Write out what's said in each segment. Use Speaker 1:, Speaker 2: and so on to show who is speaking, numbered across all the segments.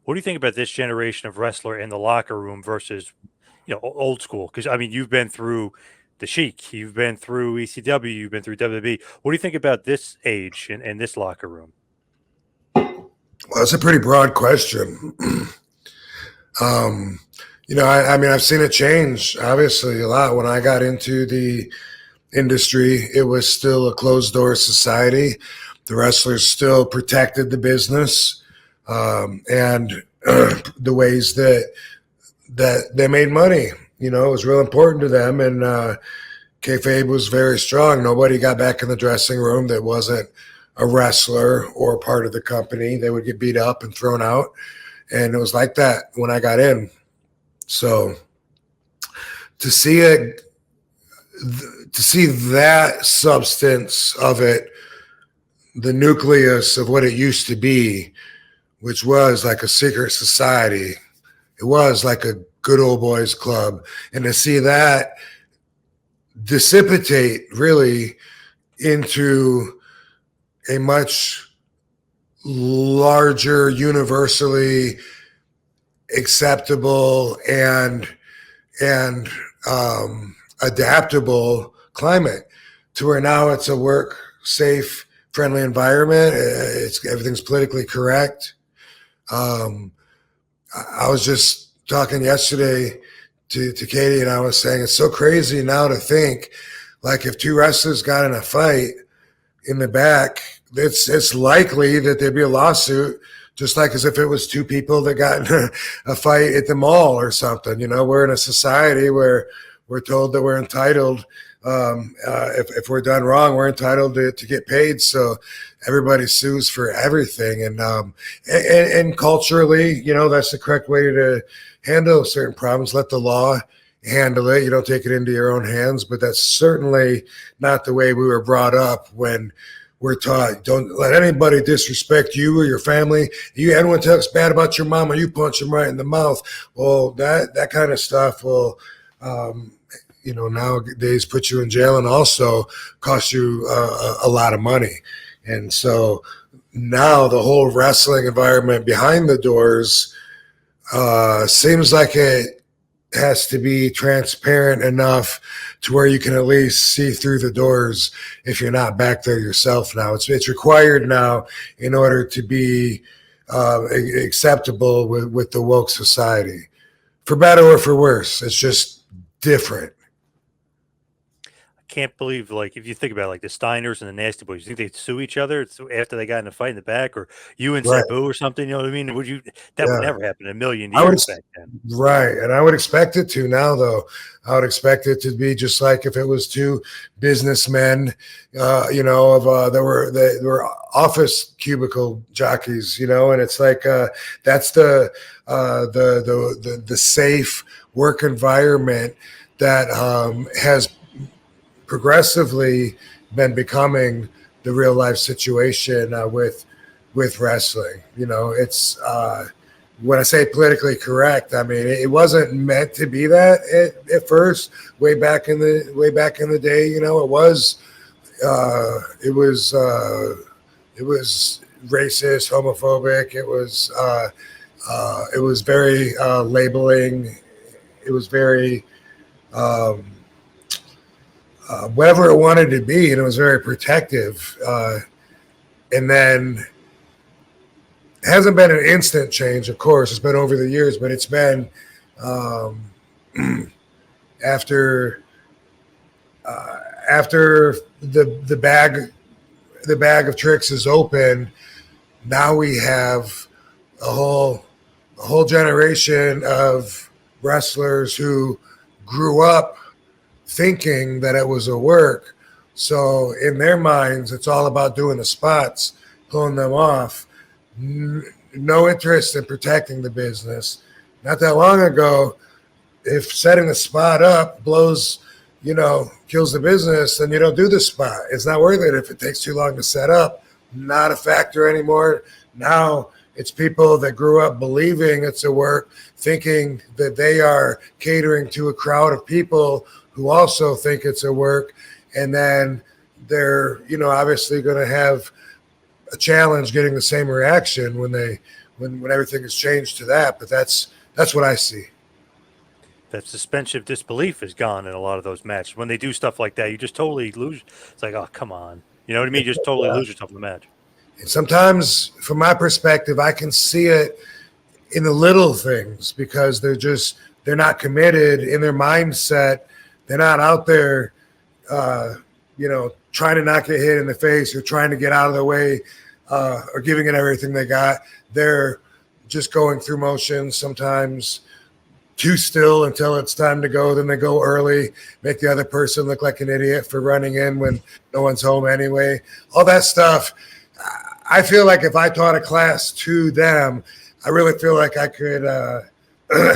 Speaker 1: What do you think about this generation of wrestler in the locker room versus, old school? Because I mean, you've been through the Sheik, you've been through ECW, you've been through WWE. What do you think about this age and this locker room?
Speaker 2: Well, that's a pretty broad question. um, I mean, I've seen it change obviously a lot. When I got into the industry, it was still a closed door society. The wrestlers still protected the business, and the ways that they made money. It was real important to them, and kayfabe was very strong. Nobody got back in the dressing room that wasn't a wrestler or part of the company. They would get beat up and thrown out, and it was like that when I got in. So to see it, to see that substance of it, the nucleus of what it used to be, which was like a secret society, it was like a good old boys club, and to see that dissipate really into a much larger, universally acceptable and adaptable climate, to where now it's a work safe, friendly environment. Everything's politically correct. I was just talking yesterday to Katie, and I was saying it's so crazy now to think, like, if two wrestlers got in a fight in the back, it's likely that there'd be a lawsuit, just like as if it was two people that got in a fight at the mall or something. We're in a society where we're told that we're entitled. If we're done wrong, we're entitled to get paid. So everybody sues for everything. And culturally, that's the correct way to handle certain problems. Let the law handle it. You don't take it into your own hands. But that's certainly not the way we were brought up when we're taught, don't let anybody disrespect you or your family. Anyone talks bad about your mama, you punch them right in the mouth. Well, that kind of stuff will, nowadays put you in jail and also cost you a lot of money. And so now the whole wrestling environment behind the doors seems like it has to be transparent enough to where you can at least see through the doors if you're not back there yourself now. It's required now in order to be acceptable with the woke society. For better or for worse, it's just different.
Speaker 1: Can't believe, like, if you think about it, like the Steiners and the Nasty Boys, you think they'd sue each other after they got in a fight in the back, or you and
Speaker 2: Right.
Speaker 1: Sabu or something? You know what I mean? Would you? That would
Speaker 2: Yeah.
Speaker 1: never happen in a million
Speaker 2: I would
Speaker 1: years back then.
Speaker 2: Right. And I would expect it to now, though. I would expect it to be just like if it was two businessmen, they were office cubicle jockeys, and it's like that's the safe work environment that has progressively been becoming the real life situation with wrestling. It's when I say politically correct, I mean it wasn't meant to be that at first. Way back in the day, it was racist, homophobic. It was very labeling. It was very whatever it wanted to be, and it was very protective. And then it hasn't been an instant change, of course. It's been over the years, but it's been after the bag of tricks is open. Now we have a whole generation of wrestlers who grew up thinking that it was a work. So in their minds, it's all about doing the spots, pulling them off. No interest in protecting the business. Not that long ago, if setting the spot up kills the business, then you don't do the spot. It's not worth it if it takes too long to set up. Not a factor anymore. Now it's people that grew up believing it's a work, thinking that they are catering to a crowd of people who also think it's a work. And then they're, obviously going to have a challenge getting the same reaction when when everything has changed to that. But that's what I see.
Speaker 1: That suspension of disbelief is gone in a lot of those matches. When they do stuff like that, you just totally lose. It's like, oh, come on. You know what I mean? You just totally lose yourself in the match.
Speaker 2: And sometimes, from my perspective, I can see it in the little things because they're not committed in their mindset. They're not out there, trying to not get hit in the face or trying to get out of the way or giving it everything they got. They're just going through motions sometimes too still until it's time to go. Then they go early, make the other person look like an idiot for running in when no one's home anyway. All that stuff. I feel like if I taught a class to them, I really feel like I could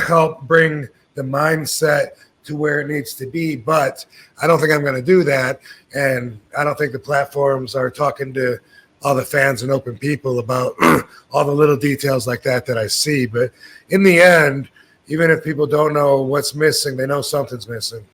Speaker 2: help bring the mindset to where it needs to be. But I don't think I'm going to do that. And I don't think the platforms are talking to all the fans and open people about all the little details like that I see. But in the end, even if people don't know what's missing, they know something's missing.